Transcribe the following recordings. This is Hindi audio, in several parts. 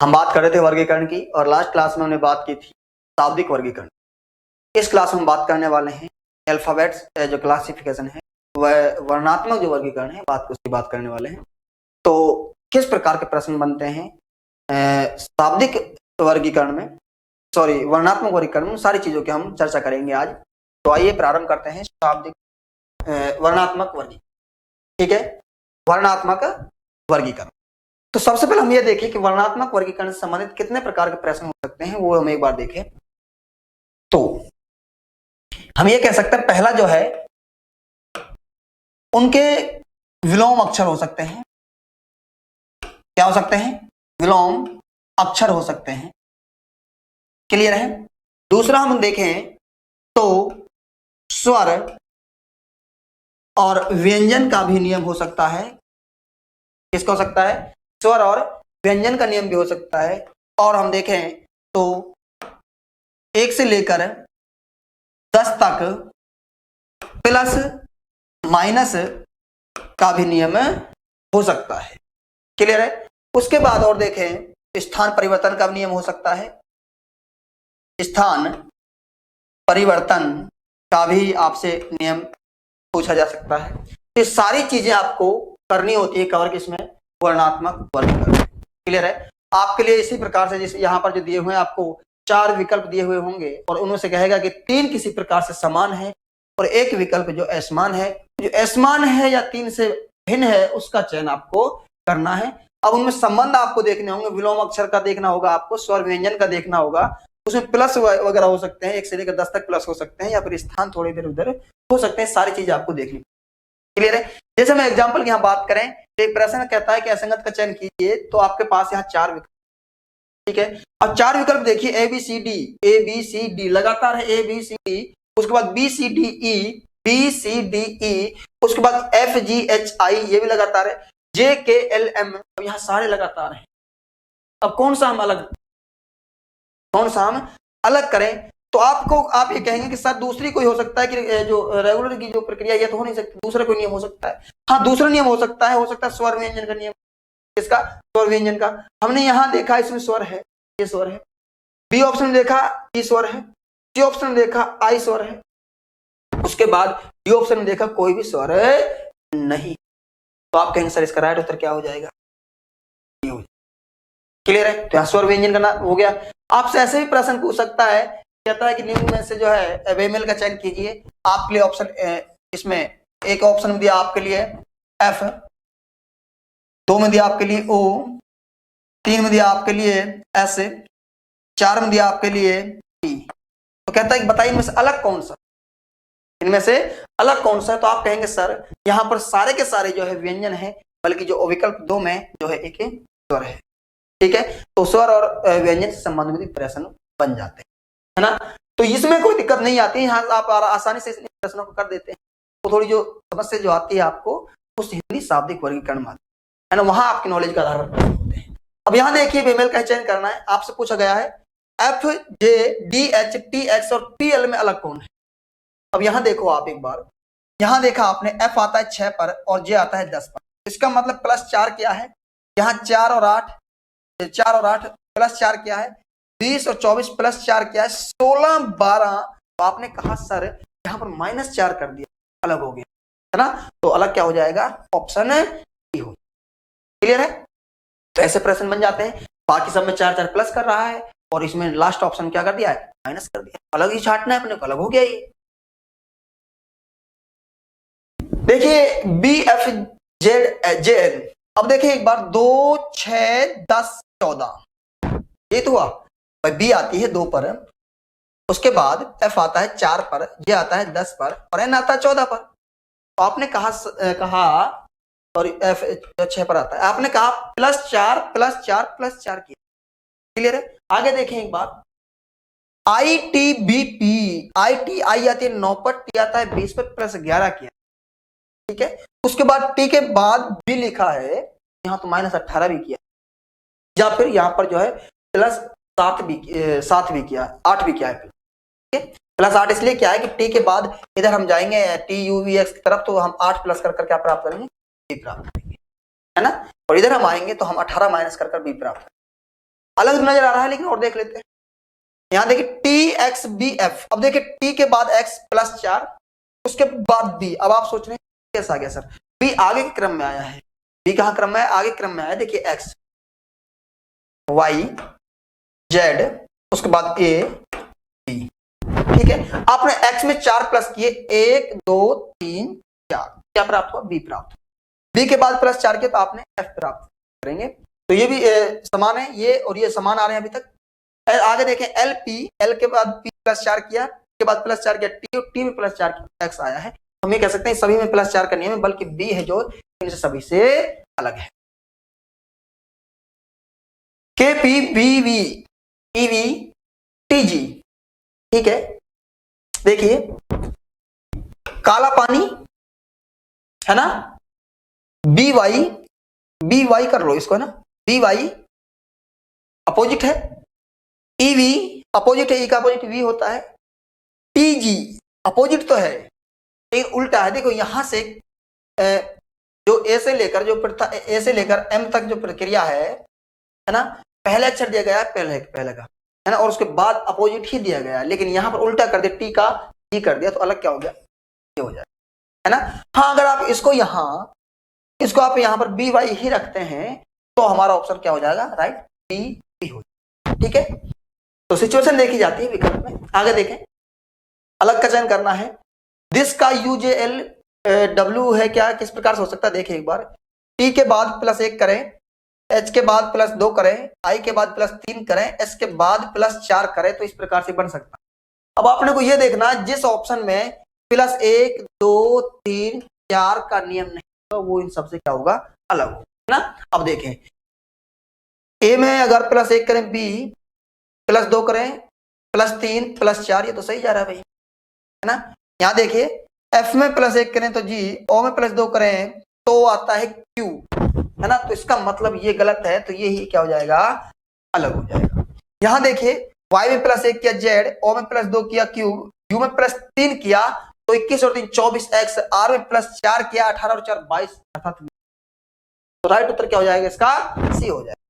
हम बात कर रहे थे वर्गीकरण की और लास्ट क्लास में हमने बात की थी शाब्दिक वर्गीकरण। इस क्लास में हम बात करने वाले हैं अल्फाबेट्स जो क्लासिफिकेशन है, वह वर्णात्मक जो वर्गीकरण है उसकी बात करने वाले हैं। तो किस प्रकार के प्रश्न बनते हैं शाब्दिक वर्गीकरण में, वर्णात्मक वर्गीकरण में, सारी चीजों की हम चर्चा करेंगे आज। तो आइए प्रारंभ करते हैं शाब्दिक वर्णात्मक वर्गीकरण। ठीक है, वर्णात्मक वर्गीकरण। तो सबसे पहले हम ये देखें कि वर्णात्मक वर्गीकरण से संबंधित कितने प्रकार के प्रश्न हो सकते हैं, वो हम एक बार देखें। तो हम ये कह सकते हैं पहला जो है, उनके विलोम अक्षर हो सकते हैं। क्या हो सकते हैं? विलोम अक्षर हो सकते हैं। क्लियर है? दूसरा हम देखें तो स्वर और व्यंजन का भी नियम हो सकता है। किसका हो सकता है? स्वर और व्यंजन का नियम भी हो सकता है। और हम देखें तो 1 से लेकर 10 तक प्लस माइनस का भी नियम हो सकता है। क्लियर है? उसके बाद और देखें स्थान परिवर्तन का नियम हो सकता है। स्थान परिवर्तन का भी आपसे नियम पूछा जा सकता है। ये सारी चीजें आपको करनी होती है कवर किसमें? वर्णात्मक वर्गीकरण। क्लियर है? आपके लिए इसी प्रकार से जैसे यहाँ पर जो दिए हुए हैं, आपको 4 विकल्प दिए हुए होंगे और उनमें से कहेगा कि 3 किसी प्रकार से समान है और एक विकल्प जो असमान है। जो असमान है या 3 से भिन्न है उसका चयन आपको करना है। अब उनमें संबंध आपको देखने होंगे, विलोम अक्षर का देखना होगा, आपको स्वर व्यंजन का देखना होगा। उसमें प्लस वगैरह हो सकते हैं, 1 से लेकर 10 तक प्लस हो सकते हैं या फिर स्थान थोड़े इधर उधर हो सकते हैं। सारी चीज आपको देखनी। क्लियर है? जैसे मैं एग्जांपल की यहाँ बात करें, एक प्रश्न कहता है कि असंगत का चयन कीजिए, तो आपके पास यहाँ 4 विकल्प। ठीक है, अब 4 विकल्प देखिए, ए बी सी डी लगातार है, ए बी सी डी, उसके बाद बी सी डी ई, उसके बाद एफ जी एच आई, ये भी लगातार है, जे के एल एम, यहाँ सारे लगातार हैं। अब कौन सा हम अलग करें? तो आप ये कहेंगे कि सर दूसरी कोई हो सकता है कि जो रेगुलर की जो प्रक्रिया ये तो हो नहीं सकती, दूसरा कोई नियम हो सकता है। हाँ, दूसरा नियम हो सकता है स्वर व्यंजन का नियम। किसका? स्वर व्यंजन का। हमने यहां देखा इसमें स्वर है, ये स्वर है। बी ऑप्शन में देखा ई स्वर है, सी ऑप्शन में देखा आई स्वर है, उसके बाद डी ऑप्शन में देखा कोई भी स्वर नहीं। तो आप कहेंगे सर इसका राइट उत्तर क्या हो जाएगा? क्लियर है? तो स्वर व्यंजन का नाम हो गया। आपसे ऐसे भी प्रश्न पूछ सकता है, कहता है कि निम्न में से जो है बेमेल का चयन कीजिए। आपके लिए ऑप्शन इसमें एक ऑप्शन में दिया आपके लिए एफ, 2 में दिया आपके लिए ओ, 3 में दिया आपके लिए एस, 4 में दिया आपके लिए टी। तो कहता है कि बताइए इनमें से अलग कौन सा, इनमें से अलग कौन सा है? तो आप कहेंगे सर यहाँ पर सारे के सारे जो है व्यंजन है, बल्कि जो विकल्प 2 में जो है एक स्वर है। ठीक है, तो स्वर और व्यंजन से संबंधित प्रश्न बन जाते हैं, है ना? तो इसमें कोई दिक्कत नहीं आती है, यहाँ आप आसानी से इन प्रश्नों को कर देते हैं। तो थोड़ी जो समस्या जो आती है आपको उस हिंदी शाब्दिक वर्गीकरण में, है ना, वहां आपकी नॉलेज का आधार पर प्रश्न होते हैं। अब यहाँ देखिए बेमेल का चयन करना है, आपसे पूछा गया है एफ जे डी एच टी एक्स और पी एल में अलग कौन है? अब यहाँ देखो आप एक बार, यहाँ देखा आपने एफ आता है 6 पर और जे आता है 10 पर। इसका मतलब +4 क्या है? यहाँ 4 और 8 प्लस 4 क्या है? 20 और 24 प्लस 4 क्या है? 16 12। तो आपने कहा सर यहाँ पर -4 कर दिया, अलग हो गया, है ना? तो अलग क्या हो जाएगा? ऑप्शन डी हो। क्लियर है? तो ऐसे प्रश्न बन जाते हैं। बाकी सब में 4 प्लस कर रहा है और इसमें लास्ट ऑप्शन क्या कर दिया है? माइनस कर दिया। अलग ही छाटना है अपने को, अलग हो गया ये। देखिए B F Z J N. अब देखिए एक बार 2 6 10 14, ये तो हुआ। बी आती है 2 पर, उसके बाद एफ आता है 4 पर, जे आता है 10 पर और एन आता है 14 पर। तो आपने कहा सॉरी एफ 6 पर आता है, आपने कहा +4 +4 किया। क्लियर है? आगे देखें एक बार, आई टी बी पी, आई आती है 9 पर, टी आता है 20 पर, +11 किया। ठीक है, उसके बाद टी के बाद भी लिखा है, यहाँ तो -18 भी किया, या फिर यहाँ पर जो है +7 भी किया, 8 भी किया है। +8 इसलिए क्या है कि टी के बाद इधर हम जाएंगे टी यू वी एक्स की तरफ, तो हम 8 प्लस कर क्या प्राप्त करेंगे? बी प्राप्त करेंगे, है ना? और इधर हम आएंगे तो हम 18 माइनस कर बी प्राप्त करेंगे। अलग नजर आ रहा है लेकिन और देख लेते हैं। यहां देखिए टी एक्स बी एफ, अब देखिए टी के बाद एक्स प्लस 4, उसके बाद बी। अब आप सोच रहे हैं कैसा आ गया सर, बी आगे के क्रम में आया है, बी कहां क्रम में है, आगे क्रम में आया है। देखिए एक्स वाई जेड, उसके बाद ए बी, ठीक है। आपने एक्स में 4 प्लस किए, 1 2 3 4, क्या प्राप्त हुआ, बी प्राप्त हुआ। बी के बाद प्लस 4 किए तो आपने एफ प्राप्त करेंगे। तो ये भी समान है, ये और ये समान आ रहे हैं अभी तक। आगे देखें एल पी, एल के बाद पी प्लस 4 किया, के बाद प्लस 4 किया टी, और टी में प्लस 4 किया एक्स आया है। हम ये कह सकते हैं सभी में प्लस 4 का नियम है, बल्कि बी है जो इनसे सभी से अलग है। K P B V E V T G, ठीक है। देखिए काला पानी है ना, बी वाई कर लो इसको, है ना, बी वाई अपोजिट है, ई वी अपोजिट है, ई का अपोजिट वी होता है, टी जी अपोजिट तो है लेकिन उल्टा है। देखो यहां से जो ए से लेकर ए से लेकर एम तक जो प्रक्रिया है ना, पहले अक्षर दिया गया है पहले का, है ना, और उसके बाद अपोजिट ही दिया गया है, लेकिन यहां पर उल्टा कर दिया, टी का जी कर दिया, तो अलग क्या हो गया, ये हो जाए, है ना। हाँ अगर आप इसको आप यहां पर बी वाई ही रखते हैं तो हमारा ऑप्शन क्या हो जाएगा, राइट, डी बी हो जाएगा, ठीक है। तो सिचुएशन देखी जाती है विकल्प में। आगे देखें, अलग का चयन करना है। दिस का यूजेएल डब्ल्यू है क्या, किस प्रकार से हो सकता है, देखिए एक बार, टी के बाद प्लस 1 करें, एच के बाद प्लस 2 करें, आई के बाद प्लस 3 करें, एस के बाद प्लस 4 करें, तो इस प्रकार से बन सकता है। अब आपने को यह देखना जिस ऑप्शन में प्लस 1 2 3 4 का नियम नहीं तो वो इन सबसे क्या होगा, अलग होगा ना। अब देखें ए में अगर प्लस 1 करें, बी प्लस 2 करें, प्लस 3 प्लस 4, ये तो सही जा रहा है भाई, है ना। यहां देखिए एफ में प्लस 1 करें तो जी, ओ में प्लस 2 करें तो आता है क्यू, है ना। तो इसका मतलब ये गलत है, तो ये ही क्या हो जाएगा, अलग हो जाएगा। यहां देखिए वाई में प्लस 1 किया जेड, ओ में प्लस 2 किया क्यू, यू में प्लस 3 किया तो 21 और 3 24 एक्स, आर में प्लस 4 किया 18 और 4 22, अर्थात तो राइट उत्तर क्या हो जाएगा इसका, सी हो जाएगा।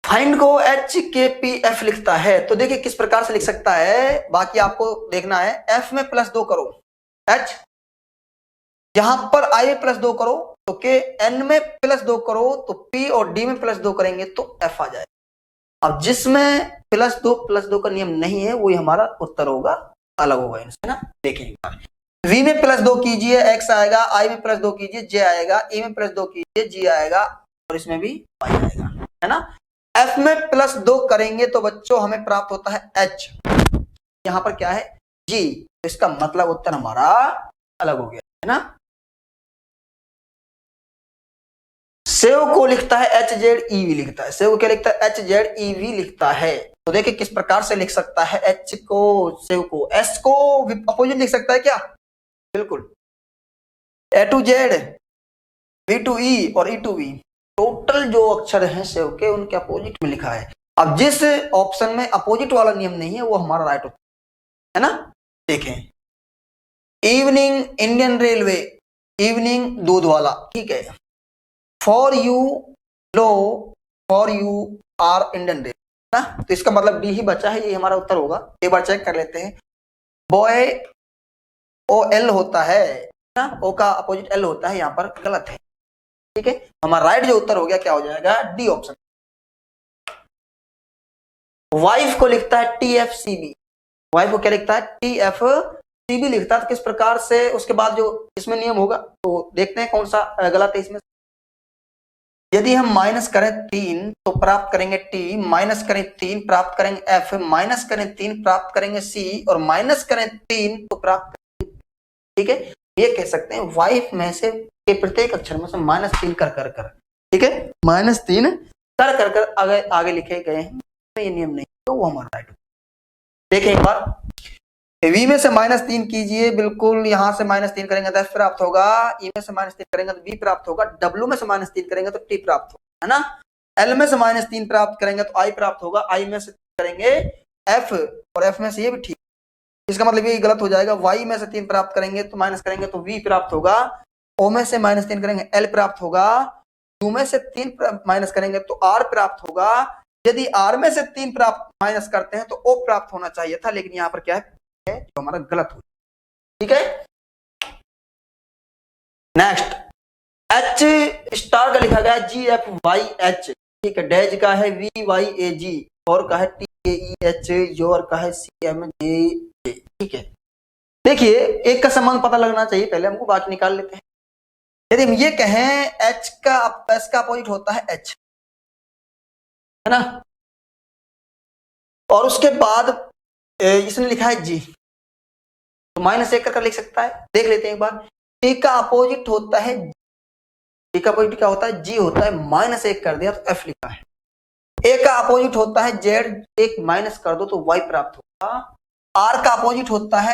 फाइंड को एच के पी एफ लिखता है, तो देखिए किस प्रकार से लिख सकता है, बाकी आपको देखना है। एफ में प्लस 2 करो, एच यहां पर आई में प्लस 2 करो तो के, एन में प्लस 2 करो तो पी, और डी में प्लस 2 करेंगे तो एफ आ जाएगा। अब जिसमें प्लस 2 का नियम नहीं है वही हमारा उत्तर होगा, अलग होगा इनसे ना। देखिए एक बार, वी में प्लस 2 कीजिए एक्स आएगा, आई में प्लस 2 कीजिए जे आएगा, ई में प्लस 2 कीजिए जी आएगा, और इसमें भी वाई आएगा, है ना। एफ में प्लस 2 करेंगे तो बच्चों हमें प्राप्त होता है एच, यहां पर क्या है जी, तो इसका मतलब उत्तर हमारा अलग हो गया, है ना। सेव को लिखता है एच जेड ई वी लिखता है, सेव को क्या लिखता है, एच जेड ई वी लिखता है। तो देखिए किस प्रकार से लिख सकता है, एच को, सेव को, एस को अपोजिट लिख सकता है क्या, बिल्कुल, ए टू जेड, वी टू ई और ई टू वी, टोटल जो अक्षर हैं सेव के उनके अपोजिट में लिखा है। अब जिस ऑप्शन में अपोजिट वाला नियम नहीं है वो हमारा राइट उत्तर है ना। देखें इवनिंग इंडियन रेलवे, इवनिंग दूध वाला, ठीक है। फॉर यू लो, for you are Indian railway ना, तो इसका मतलब डी ही बचा है, ये हमारा उत्तर होगा। एक बार चेक कर लेते हैं, बॉय ओ एल होता है ना, ओ का अपोजिट एल होता है, यहां पर गलत है, ठीक है। हमारा राइट जो उत्तर हो गया क्या हो जाएगा, डी ऑप्शन। वाइफ को लिखता है T F C B, wife को क्या लिखता है, टी एफ सी बी लिखता है, तो किस प्रकार से उसके बाद जो इसमें नियम होगा तो देखते हैं कौन सा गलत है इसमें। यदि हम माइनस करें 3 तो प्राप्त करेंगे टी, माइनस करें 3 प्राप्त करेंगे एफ, माइनस करें 3 प्राप्त करेंगे सी, और माइनस करें 3 तो प्राप्त करेंगे, ठीक है। ये कह सकते हैं वाइफ में से के प्रत्येक अक्षर में से -3 कर, ठीक है, -3 कर आगे लिखे गए हैं, तो ये नियम नहीं तो वो हमारा राइट। देखें एक बार, वी में से -3 कीजिए, बिल्कुल यहां से -3 करेंगे तो एफ प्राप्त होगा, ई में से -3 करेंगे तो बी प्राप्त होगा, डब्ल्यू में से -3 करेंगे तो टी प्राप्त होगा, है ना। एल में से -3 प्राप्त करेंगे तो आई प्राप्त होगा, आई में से करेंगे एफ, और एफ में से ये भी ठीक, इसका मतलब ये गलत हो जाएगा। वाई में से 3 प्राप्त करेंगे तो माइनस करेंगे तो वी प्राप्त होगा, ओ में से -3 करेंगे एल प्राप्त होगा, u में से 3 माइनस करेंगे तो r प्राप्त होगा। यदि r में से 3 प्राप्त माइनस करते हैं तो o प्राप्त होना चाहिए था, लेकिन यहाँ पर क्या है जो हमारा गलत हो। ठीक है, नेक्स्ट H स्टार का लिखा गया GFYH। ठीक है, डैज का है VYAG, और का है TAEH, योर का है CMJJ। ठीक है, देखिए एक का संबंध पता लगना चाहिए पहले हमको, बाकी निकाल लेते हैं। यदि हम ये कहें H का S का अपोजिट होता है H, है ना, और उसके बाद इसने लिखा है G, तो -1 कर लिख सकता है। देख लेते हैं एक बार। T का अपोजिट होता है, T का अपोजिट क्या होता है, G होता है, -1 कर दिया तो F लिखा है। A का अपोजिट होता है Z, एक माइनस कर दो तो Y प्राप्त होगा। R का अपोजिट होता है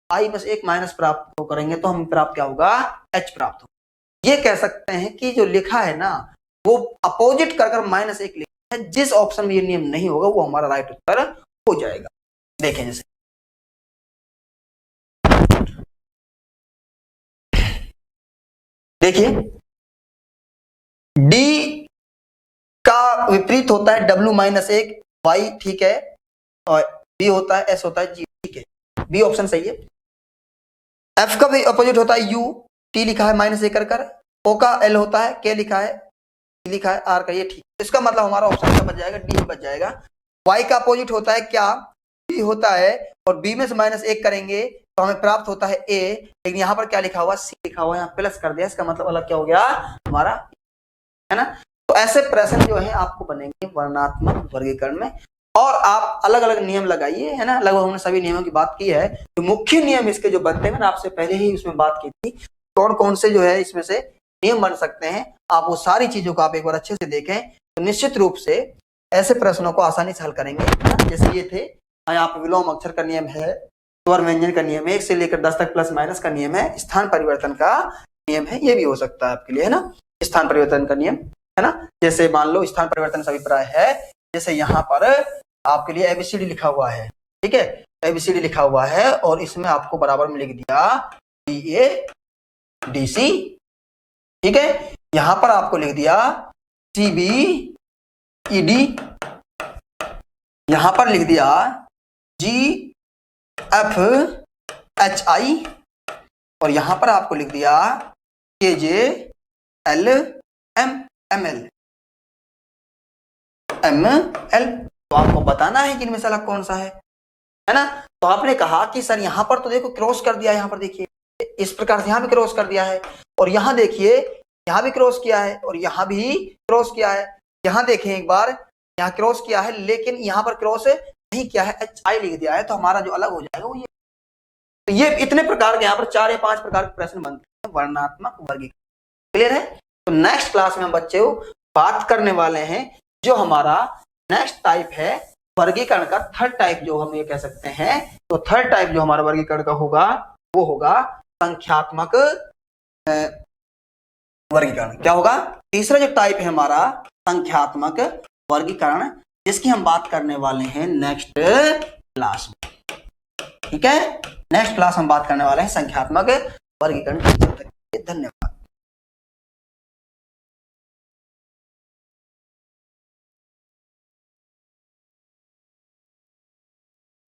I बस एक माइनस प्राप्त करेंगे तो हम प्राप्त क्या होगा, H प्राप्त होगा। ये कह सकते हैं कि जो लिखा है ना वो अपोजिट कर -1 लिखा है, जिस ऑप्शन में ये नियम नहीं होगा वो हमारा राइट उत्तर हो जाएगा। देखें जैसे देखिए D का विपरीत होता है W-1 Y, ठीक है, और B होता है S होता है G। ठीक है, B ऑप्शन सही है। F का भी अपोजिट होता है U, T लिखा है -1 कर, O का L होता है, K लिखा है, T लिखा है, R का, ये ठीक। इसका मतलब हमारा ऑप्शन क्या बच जाएगा, D बच जाएगा। Y का अपोजिट होता है क्या, B होता है, और B में से -1 करेंगे तो हमें प्राप्त होता है A, लेकिन यहाँ पर क्या लिखा हुआ, C लिखा हुआ, यहाँ प्लस कर दिया, इसका मतलब अलग क्या हो गया हमारा, है ना। तो ऐसे प्रश्न जो है आपको बनेंगे वर्णनात्मक वर्गीकरण में, और आप अलग अलग नियम लगाइए, है ना। लगभग हमने सभी नियमों की बात की है। तो मुख्य नियम इसके जो बनते हैं, मैंने आपसे पहले ही उसमें बात की थी, कौन कौन से जो है इसमें से नियम बन सकते हैं। आप वो सारी चीजों को आप एक बार अच्छे से देखें तो निश्चित रूप से ऐसे प्रश्नों को आसानी से हल करेंगे। जैसे ये थे, यहाँ पे विलोम अक्षर का नियम है, स्वर व्यंजन का नियम है, 1 से लेकर 10 तक प्लस माइनस का नियम है, स्थान परिवर्तन का नियम है, ये भी हो सकता है आपके लिए, है ना, स्थान परिवर्तन का नियम, है ना। जैसे मान लो स्थान परिवर्तन से अभिप्राय है, जैसे यहाँ पर आपके लिए ABCD लिखा हुआ है, ठीक है, ABCD लिखा हुआ है, और इसमें आपको बराबर में लिख दिया BADC, ठीक है, यहां पर आपको लिख दिया CBED, यहां पर लिख दिया GFHI, और यहां पर आपको लिख दिया KJLML। तो आपको बताना है कि इनमें से अलग कौन सा है ना। तो आपने कहा कि सर यहां पर तो देखो क्रॉस कर दिया, यहां पर देखिए इस प्रकार से यहां भी क्रॉस कर दिया है, और यहां देखिए यहां भी क्रॉस किया है, और यहां भी क्रॉस किया है। यहां देखें एक बार, यहां क्रॉस किया है लेकिन यहां पर क्रॉस नहीं किया है, HI लिख दिया है, तो हमारा जो अलग हो जाएगा वो ये। तो ये इतने प्रकार के यहाँ पर 4 या 5 प्रकार के प्रश्न बनते हैं वर्णनात्मक वर्गीकरण। क्लियर है। तो नेक्स्ट क्लास में हम बच्चे बात करने वाले हैं जो हमारा नेक्स्ट टाइप है वर्गीकरण का, थर्ड टाइप जो हम ये कह सकते हैं। तो थर्ड टाइप जो हमारा वर्गीकरण का होगा वो होगा संख्यात्मक वर्गीकरण। क्या होगा, तीसरा जो टाइप है हमारा संख्यात्मक वर्गीकरण, जिसकी हम बात करने वाले हैं नेक्स्ट क्लास में। ठीक है, नेक्स्ट क्लास हम बात करने वाले हैं संख्यात्मक वर्गीकरण। धन्यवाद।